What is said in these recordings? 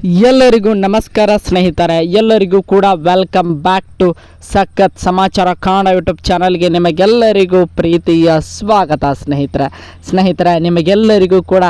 ಎಲ್ಲರಿಗೂ ನಮಸ್ಕಾರ ಸ್ನೇಹಿತರೆ, ಎಲ್ಲರಿಗೂ ಕೂಡ ವೆಲ್ಕಮ್ ಬ್ಯಾಕ್ ಟು ಸಖತ್ ಸಮಾಚಾರ ಕನ್ನಡ ಯೂಟ್ಯೂಬ್ ಚಾನಲ್ಗೆ ನಿಮಗೆಲ್ಲರಿಗೂ ಪ್ರೀತಿಯ ಸ್ವಾಗತ. ಸ್ನೇಹಿತರೆ ನಿಮಗೆಲ್ಲರಿಗೂ ಕೂಡ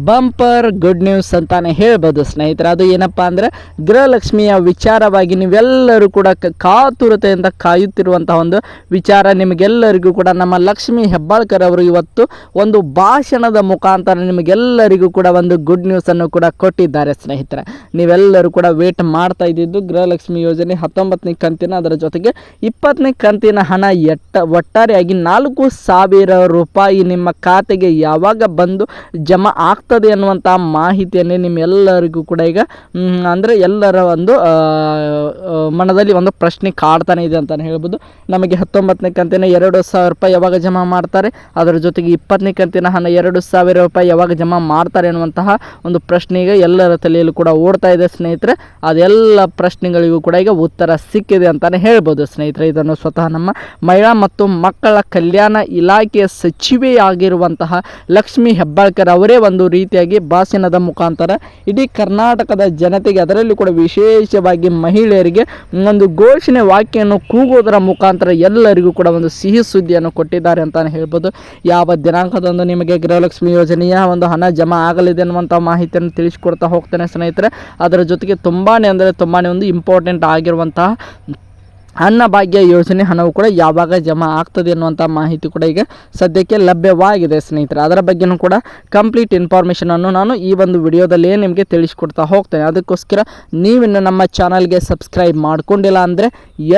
ಬಂಪರ್ ಗುಡ್ ನ್ಯೂಸ್ ಅಂತಾನೆ ಹೇಳ್ಬೋದು ಸ್ನೇಹಿತರೆ. ಅದು ಏನಪ್ಪ ಅಂದರೆ ಗೃಹಲಕ್ಷ್ಮಿಯ ವಿಚಾರವಾಗಿ ನೀವೆಲ್ಲರೂ ಕೂಡ ಕಾತುರತೆಯಿಂದ ಕಾಯುತ್ತಿರುವಂತಹ ಒಂದು ವಿಚಾರ. ನಿಮಗೆಲ್ಲರಿಗೂ ಕೂಡ ನಮ್ಮ ಲಕ್ಷ್ಮಿ ಹೆಬ್ಬಾಳ್ಕರ್ ಅವರು ಇವತ್ತು ಒಂದು ಭಾಷಣದ ಮುಖಾಂತರ ನಿಮಗೆಲ್ಲರಿಗೂ ಕೂಡ ಒಂದು ಗುಡ್ ನ್ಯೂಸನ್ನು ಕೂಡ ಕೊಟ್ಟಿದ್ದಾರೆ ಸ್ನೇಹಿತರೆ. ನೀವೆಲ್ಲರೂ ಕೂಡ ವೇಟ್ ಮಾಡ್ತಾ ಇದ್ದಿದ್ದು ಗೃಹಲಕ್ಷ್ಮಿ ಯೋಜನೆ 19ನೇ ಕಂತಿನ, ಅದರ ಜೊತೆಗೆ 20ನೇ ಕಂತಿನ ಹಣ ಒಟ್ಟಾರೆಯಾಗಿ 4,000 ರೂಪಾಯಿ ನಿಮ್ಮ ಖಾತೆಗೆ ಯಾವಾಗ ಬಂದು ಜಮಾ ಆಗ್ತದೆ ಅನ್ನುವಂಥ ಮಾಹಿತಿಯನ್ನೇ ನಿಮ್ಮೆಲ್ಲರಿಗೂ ಕೂಡ ಈಗ ಅಂದರೆ ಎಲ್ಲರ ಒಂದು ಮನದಲ್ಲಿ ಒಂದು ಪ್ರಶ್ನೆ ಕಾಡ್ತಾನೆ ಇದೆ ಅಂತಲೇ ಹೇಳ್ಬೋದು. ನಮಗೆ 19ನೇ ಕಂತಿನ 2,000 ರೂಪಾಯಿ ಯಾವಾಗ ಜಮಾ ಮಾಡ್ತಾರೆ, ಅದರ ಜೊತೆಗೆ 20ನೇ ಕಂತಿನ ಹಣ 2,000 ರೂಪಾಯಿ ಯಾವಾಗ ಜಮಾ ಮಾಡ್ತಾರೆ ಅನ್ನುವಂತಹ ಒಂದು ಪ್ರಶ್ನೆಗೆ ಎಲ್ಲರ ತಲೆಯಲ್ಲೂ ಕೂಡ ಓಡ್ತಾ ಇದೆ ಸ್ನೇಹಿತರೆ. ಅದೆಲ್ಲ ಪ್ರಶ್ನೆಗಳಿಗೂ ಕೂಡ ಈಗ ಉತ್ತರ ಸಿಕ್ಕಿದೆ ಅಂತಾನೆ ಹೇಳ್ಬೋದು ಸ್ನೇಹಿತರೆ. ಇದನ್ನು ಸ್ವತಃ ನಮ್ಮ ಮಹಿಳಾ ಮತ್ತು ಮಕ್ಕಳ ಕಲ್ಯಾಣ ಇಲಾಖೆಯ ಸಚಿವೆಯಾಗಿರುವಂತಹ ಲಕ್ಷ್ಮಿ ಹೆಬ್ಬಾಳ್ಕರ್ ಅವರೇ ಒಂದು ರೀತಿಯಾಗಿ ಭಾಷಣದ ಮುಖಾಂತರ ಇಡೀ ಕರ್ನಾಟಕದ ಜನತೆಗೆ, ಅದರಲ್ಲಿ ಕೂಡ ವಿಶೇಷವಾಗಿ ಮಹಿಳೆಯರಿಗೆ ಒಂದು ಘೋಷಣೆ ವಾಕ್ಯವನ್ನು ಕೂಗೋದರ ಮುಖಾಂತರ ಎಲ್ಲರಿಗೂ ಕೂಡ ಒಂದು ಸಿಹಿ ಸುದ್ದಿಯನ್ನು ಕೊಟ್ಟಿದ್ದಾರೆ ಅಂತಾನೆ ಹೇಳ್ಬೋದು. ಯಾವ ದಿನಾಂಕದಂದು ನಿಮಗೆ ಗೃಹಲಕ್ಷ್ಮಿ ಯೋಜನೆಯ ಒಂದು ಹಣ ಜಮಾ ಆಗಲಿದೆ ಅನ್ನುವಂಥ ಮಾಹಿತಿಯನ್ನು ತಿಳಿಸಿಕೊಡ್ತಾ ಹೋಗ್ತೇನೆ ಸ್ನೇಹಿತರೆ. ಅದರ ಜೊತೆಗೆ ತುಂಬಾ ಒಂದು ಇಂಪಾರ್ಟೆಂಟ್ ಆಗಿರುವಂತಹ ಅನ್ನಭಾಗ್ಯ ಯೋಜನೆ ಹಣವು ಕೂಡ ಯಾವಾಗ ಜಮಾ ಆಗ್ತದೆ ಅನ್ನುವಂಥ ಮಾಹಿತಿ ಕೂಡ ಈಗ ಸದ್ಯಕ್ಕೆ ಲಭ್ಯವಾಗಿದೆ ಸ್ನೇಹಿತರೆ. ಅದರ ಬಗ್ಗೆಯೂ ಕೂಡ ಕಂಪ್ಲೀಟ್ ಇನ್ಫಾರ್ಮೇಷನನ್ನು ನಾನು ಈ ಒಂದು ವಿಡಿಯೋದಲ್ಲಿ ನಿಮಗೆ ತಿಳಿಸ್ಕೊಡ್ತಾ ಹೋಗ್ತೇನೆ. ಅದಕ್ಕೋಸ್ಕರ ನೀವಿನ್ನು ನಮ್ಮ ಚಾನಲ್ಗೆ ಸಬ್ಸ್ಕ್ರೈಬ್ ಮಾಡ್ಕೊಂಡಿಲ್ಲ ಅಂದರೆ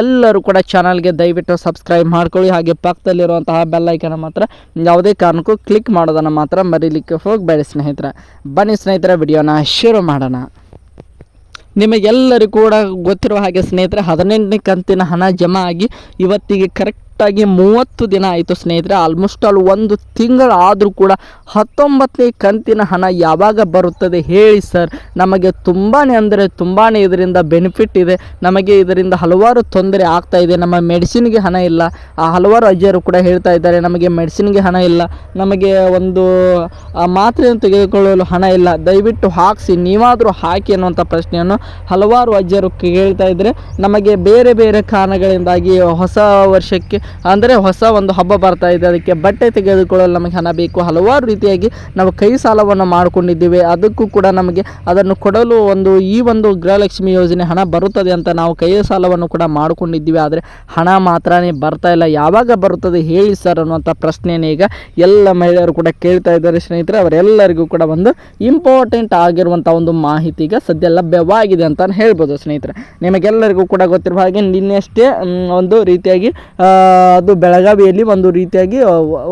ಎಲ್ಲರೂ ಕೂಡ ಚಾನಲ್ಗೆ ದಯವಿಟ್ಟು ಸಬ್ಸ್ಕ್ರೈಬ್ ಮಾಡ್ಕೊಳ್ಳಿ. ಹಾಗೆ ಪಕ್ಕದಲ್ಲಿರುವಂತಹ ಬೆಲ್ಲೈಕನ್ನು ಮಾತ್ರ ಯಾವುದೇ ಕಾರಣಕ್ಕೂ ಕ್ಲಿಕ್ ಮಾಡೋದನ್ನು ಮಾತ್ರ ಮರೀಲಿಕ್ಕೆ ಹೋಗಬೇಡಿ ಸ್ನೇಹಿತರೆ. ಬನ್ನಿ ಸ್ನೇಹಿತರೆ, ವಿಡಿಯೋನ ಶುರು ಮಾಡೋಣ. ನಿಮಗೆಲ್ಲರಿಗೂ ಕೂಡ ಗೊತ್ತಿರುವ ಹಾಗೆ ಸ್ನೇಹಿತರೆ, 18ನೇ ಕಂತಿನ ಹಣ ಜಮಾ ಆಗಿ ಇವತ್ತಿಗೆ ಕರೆಕ್ಟಾಗಿ 30 ದಿನ ಆಯಿತು ಸ್ನೇಹಿತರೆ. ಆಲ್ಮೋಸ್ಟ್ ಆಲ್ 1 ತಿಂಗಳಾದರೂ ಕೂಡ 19ನೇ ಕಂತಿನ ಹಣ ಯಾವಾಗ ಬರುತ್ತದೆ ಹೇಳಿ ಸರ್. ನಮಗೆ ತುಂಬಾ ಇದರಿಂದ ಬೆನಿಫಿಟ್ ಇದೆ, ನಮಗೆ ಇದರಿಂದ ಹಲವಾರು ತೊಂದರೆ ಆಗ್ತಾ ಇದೆ. ನಮ್ಮ ಮೆಡಿಸಿನ್ಗೆ ಹಣ ಇಲ್ಲ. ಹಲವಾರು ಅಜ್ಜಿಯರು ಕೂಡ ಹೇಳ್ತಾ ಇದ್ದಾರೆ, ನಮಗೆ ಮೆಡಿಸಿನ್ಗೆ ಹಣ ಇಲ್ಲ, ನಮಗೆ ಒಂದು ಮಾತ್ರೆಯನ್ನು ತೆಗೆದುಕೊಳ್ಳಲು ಹಣ ಇಲ್ಲ, ದಯವಿಟ್ಟು ಹಾಕಿಸಿ, ನೀವಾದರೂ ಹಾಕಿ ಅನ್ನುವಂಥ ಪ್ರಶ್ನೆಯನ್ನು ಹಲವಾರು ಅಜ್ಜಿಯರು ಕೇಳ್ತಾ ಇದ್ದರೆ, ನಮಗೆ ಬೇರೆ ಬೇರೆ ಕಾರಣಗಳಿಂದಾಗಿ ಹೊಸ ವರ್ಷಕ್ಕೆ ಅಂದರೆ ಹೊಸ ಒಂದು ಹಬ್ಬ ಬರ್ತಾ ಇದೆ, ಅದಕ್ಕೆ ಬಟ್ಟೆ ತೆಗೆದುಕೊಳ್ಳಲು ನಮಗೆ ಹಣ ಬೇಕು, ಹಲವಾರು ರೀತಿಯಾಗಿ ನಾವು ಕೈ ಸಾಲವನ್ನು ಮಾಡಿಕೊಂಡಿದ್ದೀವಿ, ಅದಕ್ಕೂ ಕೂಡ ನಮಗೆ ಅದನ್ನು ಕೊಡಲು ಈ ಒಂದು ಗೃಹಲಕ್ಷ್ಮಿ ಯೋಜನೆ ಹಣ ಬರುತ್ತದೆ ಅಂತ ನಾವು ಕೈ ಸಾಲವನ್ನು ಕೂಡ ಮಾಡಿಕೊಂಡಿದ್ದೀವಿ. ಆದರೆ ಹಣ ಮಾತ್ರನೇ ಬರ್ತಾ ಇಲ್ಲ, ಯಾವಾಗ ಬರುತ್ತದೆ ಹೇಳಿ ಸರ್ ಅನ್ನುವಂಥ ಪ್ರಶ್ನೆಯೇ ಈಗ ಎಲ್ಲ ಮಹಿಳೆಯರು ಕೂಡ ಕೇಳ್ತಾ ಇದ್ದಾರೆ ಸ್ನೇಹಿತರೆ. ಅವರೆಲ್ಲರಿಗೂ ಕೂಡ ಒಂದು ಇಂಪಾರ್ಟೆಂಟ್ ಆಗಿರುವಂಥ ಒಂದು ಮಾಹಿತಿ ಈಗ ಸದ್ಯ ಲಭ್ಯವಾಗಿದೆ ಅಂತ ಹೇಳ್ಬೋದು ಸ್ನೇಹಿತರೆ. ನಿಮಗೆಲ್ಲರಿಗೂ ಕೂಡ ಗೊತ್ತಿರುವ ಹಾಗೆ ನಿನ್ನೆಷ್ಟೇ ಒಂದು ರೀತಿಯಾಗಿ ಅದು ಬೆಳಗಾವಿಯಲ್ಲಿ ಒಂದು ರೀತಿಯಾಗಿ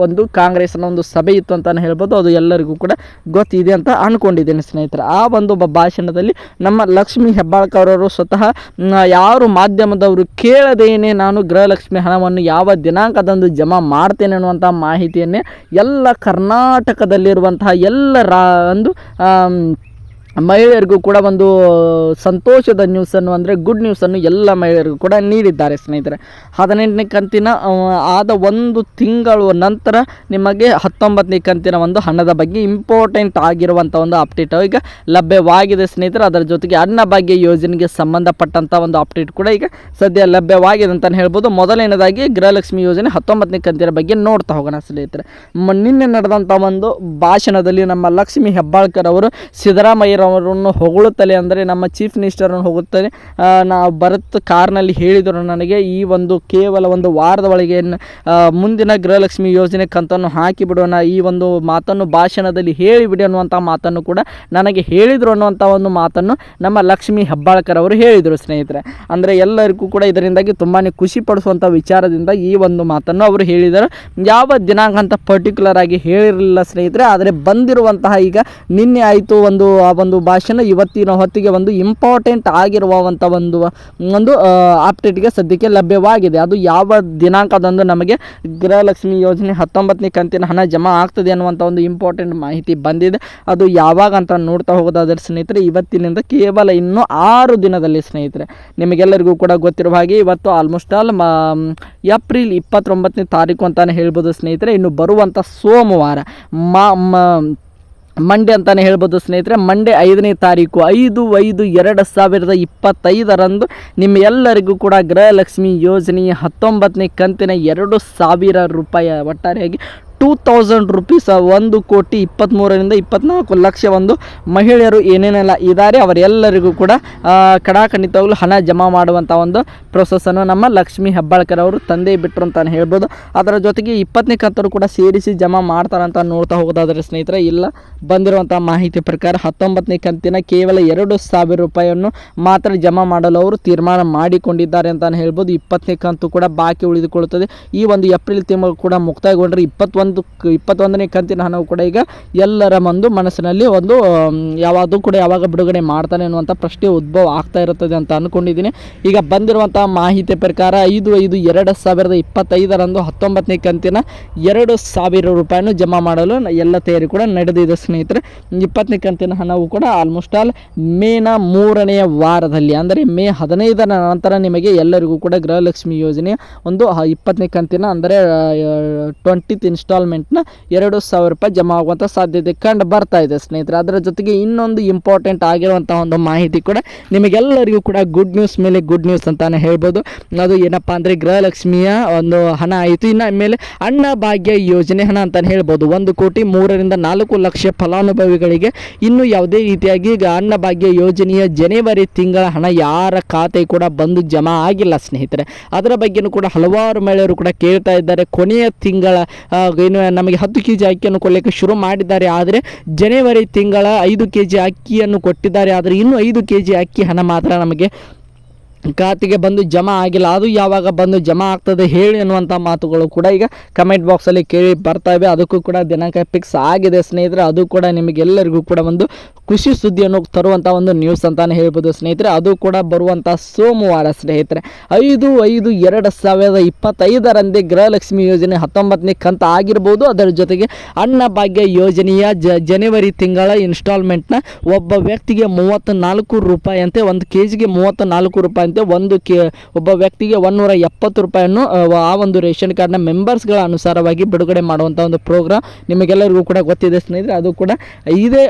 ಒಂದು ಕಾಂಗ್ರೆಸ್ನ ಒಂದು ಸಭೆ ಇತ್ತು ಅಂತಲೇ ಹೇಳ್ಬೋದು. ಅದು ಎಲ್ಲರಿಗೂ ಕೂಡ ಗೊತ್ತಿದೆ ಅಂತ ಅಂದ್ಕೊಂಡಿದ್ದೇನೆ ಸ್ನೇಹಿತರೆ. ಆ ಒಂದು ಭಾಷಣದಲ್ಲಿ ನಮ್ಮ ಲಕ್ಷ್ಮಿ ಹೆಬ್ಬಾಳ್ಕರ್ ಅವರು ಸ್ವತಃ ಯಾರು ಮಾಧ್ಯಮದವರು ಕೇಳದೇನೆ ನಾನು ಗೃಹಲಕ್ಷ್ಮಿ ಹಣವನ್ನು ಯಾವ ದಿನಾಂಕದಂದು ಜಮಾ ಮಾಡ್ತೇನೆ ಅನ್ನುವಂಥ ಮಾಹಿತಿಯನ್ನೇ ಎಲ್ಲ ಕರ್ನಾಟಕದಲ್ಲಿರುವಂತಹ ಎಲ್ಲ ಒಂದು ಮಹಿಳೆಯರಿಗೂ ಕೂಡ ಒಂದು ಸಂತೋಷದ ನ್ಯೂಸನ್ನು ಅಂದರೆ ಗುಡ್ ನ್ಯೂಸನ್ನು ಎಲ್ಲ ಮಹಿಳೆಯರಿಗೂ ಕೂಡ ನೀಡಿದ್ದಾರೆ ಸ್ನೇಹಿತರೆ. 18ನೇ ಕಂತಿನ ಆದ 1 ತಿಂಗಳು ನಂತರ ನಿಮಗೆ 19ನೇ ಕಂತಿನ ಒಂದು ಹಣದ ಬಗ್ಗೆ ಇಂಪಾರ್ಟೆಂಟ್ ಆಗಿರುವಂಥ ಒಂದು ಅಪ್ಡೇಟ್ ಈಗ ಲಭ್ಯವಾಗಿದೆ ಸ್ನೇಹಿತರೆ. ಅದರ ಜೊತೆಗೆ ಅನ್ನಭಾಗ್ಯ ಯೋಜನೆಗೆ ಸಂಬಂಧಪಟ್ಟಂಥ ಒಂದು ಅಪ್ಡೇಟ್ ಕೂಡ ಈಗ ಸದ್ಯ ಲಭ್ಯವಾಗಿದೆ ಅಂತಲೇ ಹೇಳ್ಬೋದು. ಮೊದಲನೇದಾಗಿ ಗೃಹಲಕ್ಷ್ಮಿ ಯೋಜನೆ 19ನೇ ಕಂತಿನ ಬಗ್ಗೆ ನೋಡ್ತಾ ಹೋಗೋಣ ಸ್ನೇಹಿತರೆ. ನಿನ್ನೆ ನಡೆದಂಥ ಒಂದು ಭಾಷಣದಲ್ಲಿ ನಮ್ಮ ಲಕ್ಷ್ಮಿ ಹೆಬ್ಬಾಳ್ಕರ್ ಅವರು ಸಿದ್ದರಾಮಯ್ಯ ಅವರನ್ನು ಹೊಗಳುತ್ತಲೇ, ಅಂದರೆ ನಮ್ಮ ಚೀಫ್ ಮಿನಿಸ್ಟರನ್ನು ಹೋಗುತ್ತಲೇ, ನಾವು ಭರತ್ ಕಾರ್ನಲ್ಲಿ ಹೇಳಿದರು ನನಗೆ ಈ ಒಂದು ಕೇವಲ ಒಂದು ವಾರದ ಒಳಗೆ ಮುಂದಿನ ಗೃಹಲಕ್ಷ್ಮಿ ಯೋಜನೆ ಕಂತನ್ನು ಹಾಕಿಬಿಡೋಣ, ಈ ಒಂದು ಮಾತನ್ನು ಭಾಷಣದಲ್ಲಿ ಹೇಳಿಬಿಡಿ ಅನ್ನುವಂಥ ಮಾತನ್ನು ಕೂಡ ನನಗೆ ಹೇಳಿದರು ಅನ್ನುವಂಥ ಒಂದು ಮಾತನ್ನು ನಮ್ಮ ಲಕ್ಷ್ಮಿ ಹೆಬ್ಬಾಳ್ಕರ್ ಅವರು ಹೇಳಿದರು ಸ್ನೇಹಿತರೆ. ಅಂದರೆ ಎಲ್ಲರಿಗೂ ಕೂಡ ಇದರಿಂದಾಗಿ ತುಂಬಾ ಖುಷಿ ಪಡಿಸುವಂಥ ವಿಚಾರದಿಂದ ಈ ಒಂದು ಮಾತನ್ನು ಅವರು ಹೇಳಿದರು. ಯಾವ ದಿನಾಂಕ ಅಂತ ಪರ್ಟಿಕ್ಯುಲರ್ ಆಗಿ ಹೇಳಿರಲಿಲ್ಲ ಸ್ನೇಹಿತರೆ. ಆದರೆ ಬಂದಿರುವಂತಹ ಈಗ ನಿನ್ನೆ ಆಯಿತು ಆ ಒಂದು ಭಾಷಣ, ಇವತ್ತಿನ ಹೊತ್ತಿಗೆ ಒಂದು ಇಂಪಾರ್ಟೆಂಟ್ ಆಗಿರುವಂಥ ಒಂದು ಅಪ್ಡೇಟ್ಗೆ ಸದ್ಯಕ್ಕೆ ಲಭ್ಯವಾಗಿದೆ. ಅದು ಯಾವ ದಿನಾಂಕದಂದು ನಮಗೆ ಗೃಹಲಕ್ಷ್ಮಿ ಯೋಜನೆ 19ನೇ ಕಂತಿನ ಹಣ ಜಮಾ ಆಗ್ತದೆ ಅನ್ನುವಂಥ ಒಂದು ಇಂಪಾರ್ಟೆಂಟ್ ಮಾಹಿತಿ ಬಂದಿದೆ. ಅದು ಯಾವಾಗ ಅಂತ ನೋಡ್ತಾ ಹೋಗೋದಾದ್ರೆ ಸ್ನೇಹಿತರೆ, ಇವತ್ತಿನಿಂದ ಕೇವಲ ಇನ್ನೂ 6 ದಿನದಲ್ಲಿ ಸ್ನೇಹಿತರೆ. ನಿಮಗೆಲ್ಲರಿಗೂ ಕೂಡ ಗೊತ್ತಿರುವ ಹಾಗೆ ಇವತ್ತು ಆಲ್ಮೋಸ್ಟ್ ಆಲ್ ಏಪ್ರಿಲ್ 29ನೇ ತಾರೀಕು ಅಂತಾನೆ ಹೇಳ್ಬೋದು ಸ್ನೇಹಿತರೆ. ಇನ್ನು ಬರುವಂಥ ಸೋಮವಾರ ಮಂಡೇ ಅಂತಲೇ ಹೇಳ್ಬೋದು ಸ್ನೇಹಿತರೆ. ಮಂಡೇ 5ನೇ ತಾರೀಕು 5/5/2025 ನಿಮ್ಮ ಎಲ್ಲರಿಗೂ ಕೂಡ ಗೃಹಲಕ್ಷ್ಮಿ ಯೋಜನೆಯ 19ನೇ ಕಂತಿನ 2,000 ರೂಪಾಯಿ ಒಟ್ಟಾರೆಯಾಗಿ 2,000 ರೂಪೀಸ್ 1,23,24,00,000 ಒಂದು ಮಹಿಳೆಯರು ಏನೇನೆಲ್ಲ ಇದ್ದಾರೆ ಅವರೆಲ್ಲರಿಗೂ ಕೂಡ ಖಡಾಖಂಡಿತವಾಗಲೂ ಹಣ ಜಮಾ ಮಾಡುವಂಥ ಒಂದು ಪ್ರೊಸೆಸನ್ನು ನಮ್ಮ ಲಕ್ಷ್ಮೀ ಹೆಬ್ಬಾಳ್ಕರ್ ಅವರು ತಂದೆ ಬಿಟ್ಟರು ಅಂತಲೇ ಹೇಳ್ಬೋದು. ಅದರ ಜೊತೆಗೆ 20ನೇ ಕಂತರು ಕೂಡ ಸೇರಿಸಿ ಜಮಾ ಮಾಡ್ತಾರಂತ ನೋಡ್ತಾ ಹೋಗೋದಾದರೆ ಸ್ನೇಹಿತರೆ, ಇಲ್ಲ ಬಂದಿರುವಂಥ ಮಾಹಿತಿ ಪ್ರಕಾರ 19ನೇ ಕಂತಿನ ಕೇವಲ 2,000 ರೂಪಾಯಿಯನ್ನು ಮಾತ್ರ ಜಮಾ ಮಾಡಲು ಅವರು ತೀರ್ಮಾನ ಮಾಡಿಕೊಂಡಿದ್ದಾರೆ ಅಂತಲೇ ಹೇಳ್ಬೋದು. 20ನೇ ಕಂತು ಕೂಡ ಬಾಕಿ ಉಳಿದುಕೊಳ್ಳುತ್ತದೆ. ಈ ಒಂದು ಏಪ್ರಿಲ್ ತಿಂಗಳು ಕೂಡ ಮುಕ್ತಾಯಗೊಂಡ್ರೆ 21ನೇ ಕಂತಿನ ಹಣವು ಕೂಡ ಈಗ ಎಲ್ಲರ ಒಂದು ಮನಸ್ಸಿನಲ್ಲಿ ಒಂದು ಯಾವಾಗ ಬಿಡುಗಡೆ ಮಾಡ್ತಾನೆ ಅನ್ನುವಂಥ ಪ್ರಶ್ನೆ ಉದ್ಭವ ಆಗ್ತಾ ಇರುತ್ತದೆ ಅಂತ ಅಂದ್ಕೊಂಡಿದ್ದೀನಿ. ಈಗ ಬಂದಿರುವಂಥ ಮಾಹಿತಿ ಪ್ರಕಾರ 5/5/2025 19ನೇ ಕಂತಿನ 2,000 ರೂಪಾಯಿಯನ್ನು ಜಮಾ ಮಾಡಲು ಎಲ್ಲ ತಯಾರಿ ಕೂಡ ನಡೆದಿದೆ ಸ್ನೇಹಿತರೆ. 20ನೇ ಕಂತಿನ ಹಣವು ಕೂಡ ಆಲ್ಮೋಸ್ಟ್ ಆಲ್ ಮೇನ 3ನೇ ವಾರದಲ್ಲಿ ಅಂದರೆ ಮೇ 15ರ ನಂತರ ನಿಮಗೆ ಎಲ್ಲರಿಗೂ ಕೂಡ ಗೃಹಲಕ್ಷ್ಮಿ ಯೋಜನೆ ಒಂದು 20ನೇ ಕಂತಿನ ಅಂದರೆ 20th ಇನ್ಸ್ಟಾಲ್ಮೆಂಟ್ನ 2,000 ರೂಪಾಯಿ ಜಮಾ ಆಗುವಂಥ ಸಾಧ್ಯತೆ ಕಂಡು ಬರ್ತಾ ಇದೆ ಸ್ನೇಹಿತರೆ. ಅದರ ಜೊತೆಗೆ ಇನ್ನೊಂದು ಇಂಪಾರ್ಟೆಂಟ್ ಆಗಿರುವಂಥ ಒಂದು ಮಾಹಿತಿ ಕೂಡ ನಿಮಗೆಲ್ಲರಿಗೂ ಕೂಡ ಗುಡ್ ನ್ಯೂಸ್ ಮೇಲೆ ಗುಡ್ ನ್ಯೂಸ್ ಅಂತಾನೆ ಹೇಳ್ಬೋದು. ಅದು ಏನಪ್ಪ ಅಂದರೆ ಗೃಹಲಕ್ಷ್ಮಿಯ ಒಂದು ಹಣ ಆಯಿತು. ಇನ್ನು ಮೇಲೆ ಅನ್ನ ಭಾಗ್ಯ ಯೋಜನೆ ಹಣ ಅಂತಲೇ ಹೇಳ್ಬೋದು. 1,03,4,00,000 ಫಲಾನುಭವಿಗಳಿಗೆ ಇನ್ನೂ ಯಾವುದೇ ರೀತಿಯಾಗಿ ಈಗ ಅನ್ನ ಭಾಗ್ಯ ಯೋಜನೆಯ ಜನವರಿ ತಿಂಗಳ ಹಣ ಯಾರ ಖಾತೆ ಕೂಡ ಬಂದು ಜಮಾ ಆಗಿಲ್ಲ ಸ್ನೇಹಿತರೆ. ಅದರ ಬಗ್ಗೆಯೂ ಕೂಡ ಹಲವಾರು ಮಹಿಳೆಯರು ಕೂಡ ಕೇಳ್ತಾ ಇದ್ದಾರೆ. ಕೊನೆಯ ತಿಂಗಳ ಏನು ನಮಗೆ 10 kg ಅಕ್ಕಿಯನ್ನು ಕೊಡಲಿಕ್ಕೆ ಶುರು ಮಾಡಿದ್ದಾರೆ, ಆದರೆ ಜನವರಿ ತಿಂಗಳ 5 kg ಅಕ್ಕಿಯನ್ನು ಕೊಟ್ಟಿದ್ದಾರೆ, ಆದರೆ ಇನ್ನೂ 5 kg ಅಕ್ಕಿ ಹಣ ಮಾತ್ರ ನಮಗೆ ಖಾತೆಗೆ ಬಂದು ಜಮಾ ಆಗಿಲ್ಲ. ಅದು ಯಾವಾಗ ಬಂದು ಜಮಾ ಆಗ್ತದೆ ಹೇಳಿ ಅನ್ನುವಂಥ ಮಾತುಗಳು ಕೂಡ ಈಗ ಕಮೆಂಟ್ ಬಾಕ್ಸಲ್ಲಿ ಕೇಳಿ ಬರ್ತಾ ಇವೆ. ಅದಕ್ಕೂ ಕೂಡ ದಿನಾಂಕ ಫಿಕ್ಸ್ ಆಗಿದೆ ಸ್ನೇಹಿತರೆ. ಅದು ಕೂಡ ನಿಮಗೆಲ್ಲರಿಗೂ ಕೂಡ ಒಂದು ಖುಷಿ ಸುದ್ದಿಯನ್ನು ತರುವಂಥ ಒಂದು ನ್ಯೂಸ್ ಅಂತಲೇ ಹೇಳ್ಬೋದು ಸ್ನೇಹಿತರೆ. ಅದು ಕೂಡ ಬರುವಂಥ ಸೋಮವಾರ ಸ್ನೇಹಿತರೆ 5/5/2025 ಗೃಹಲಕ್ಷ್ಮಿ ಯೋಜನೆ 19ನೇ ಕಂತು ಆಗಿರ್ಬೋದು. ಅದರ ಜೊತೆಗೆ ಅನ್ನ ಭಾಗ್ಯ ಯೋಜನೆಯ ಜನವರಿ ತಿಂಗಳ ಇನ್ಸ್ಟಾಲ್ಮೆಂಟ್ನ ಒಬ್ಬ ವ್ಯಕ್ತಿಗೆ 34 ರೂಪಾಯಿ ಅಂತೆ, 1 kgಗೆ 34 ರೂಪಾಯಿ ಅಂತೆ, ಒಬ್ಬ ವ್ಯಕ್ತಿಗೆ 170 ರೂಪಾಯಿಯನ್ನು ಆ ಒಂದು ರೇಷನ್ ಕಾರ್ಡ್ನ ಮೆಂಬರ್ಸ್ಗಳ ಅನುಸಾರವಾಗಿ ಬಿಡುಗಡೆ ಮಾಡುವಂಥ ಒಂದು ಪ್ರೋಗ್ರಾಮ್ ನಿಮಗೆಲ್ಲರಿಗೂ ಕೂಡ ಗೊತ್ತಿದೆ ಸ್ನೇಹಿತರೆ. ಅದು ಕೂಡ ಇದೇ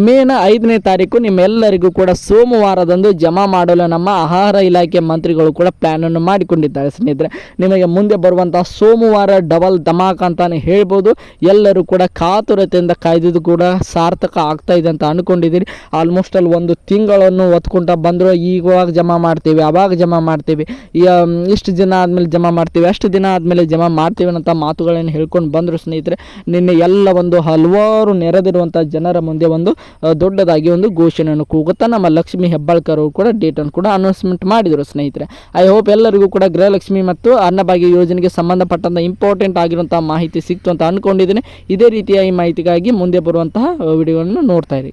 ಮೇನ 5ನೇ ತಾರೀಕು ನಿಮ್ಮೆಲ್ಲರಿಗೂ ಕೂಡ ಸೋಮವಾರದಂದು ಜಮಾ ಮಾಡಲು ನಮ್ಮ ಆಹಾರ ಇಲಾಖೆ ಮಂತ್ರಿಗಳು ಕೂಡ ಪ್ಲ್ಯಾನನ್ನು ಮಾಡಿಕೊಂಡಿದ್ದಾರೆ ಸ್ನೇಹಿತರೆ. ನಿಮಗೆ ಮುಂದೆ ಬರುವಂಥ ಸೋಮವಾರ ಡಬಲ್ ಧಮಾಕ ಅಂತಾನೆ ಹೇಳ್ಬೋದು. ಎಲ್ಲರೂ ಕೂಡ ಕಾತುರತೆಯಿಂದ ಕಾಯ್ದಿದ್ದು ಕೂಡ ಸಾರ್ಥಕ ಆಗ್ತಾ ಇದೆ ಅಂತ ಅಂದ್ಕೊಂಡಿದ್ದೀರಿ. ಆಲ್ಮೋಸ್ಟ್ ಅಲ್ಲಿ ಒಂದು ತಿಂಗಳನ್ನು ಹೊತ್ಕೊಂಡ ಬಂದರೂ ಈವಾಗ ಜಮಾ ಮಾಡ್ತೀವಿ, ಅವಾಗ ಜಮಾ ಮಾಡ್ತೀವಿ, ಇಷ್ಟು ದಿನ ಆದಮೇಲೆ ಜಮಾ ಮಾಡ್ತೀವಿ, ಅಷ್ಟು ದಿನ ಆದಮೇಲೆ ಜಮಾ ಮಾಡ್ತೀವಿ ಅಂತ ಮಾತುಗಳನ್ನು ಹೇಳ್ಕೊಂಡು ಬಂದರು ಸ್ನೇಹಿತರೆ. ನಿನ್ನೆ ಎಲ್ಲ ಒಂದು ಹಲವಾರು ನೆರೆದಿರುವಂಥ ಜನರ ಮುಂದೆ ಒಂದು ದೊಡ್ಡದಾಗಿ ಒಂದು ಘೋಷಣೆಯನ್ನು ಕೂಗುತ್ತಾ ನಮ್ಮ ಲಕ್ಷ್ಮೀ ಹೆಬ್ಬಾಳ್ಕರ್ ಅವರು ಕೂಡ ಡೇಟನ್ನು ಕೂಡ ಅನೌನ್ಸ್ಮೆಂಟ್ ಮಾಡಿದರು ಸ್ನೇಹಿತರೆ. ಐ ಹೋಪ್ ಎಲ್ಲರಿಗೂ ಕೂಡ ಗೃಹಲಕ್ಷ್ಮಿ ಮತ್ತು ಅನ್ನಭಾಗ್ಯ ಯೋಜನೆಗೆ ಸಂಬಂಧಪಟ್ಟಂಥ ಇಂಪಾರ್ಟೆಂಟ್ ಆಗಿರುವಂಥ ಮಾಹಿತಿ ಸಿಕ್ತು ಅಂತ ಅಂದ್ಕೊಂಡಿದ್ದೀನಿ. ಇದೇ ರೀತಿಯ ಈ ಮಾಹಿತಿಗಾಗಿ ಮುಂದೆ ಬರುವಂತಹ ವಿಡಿಯೋಗಳನ್ನು ನೋಡ್ತಾ ಇರಿ.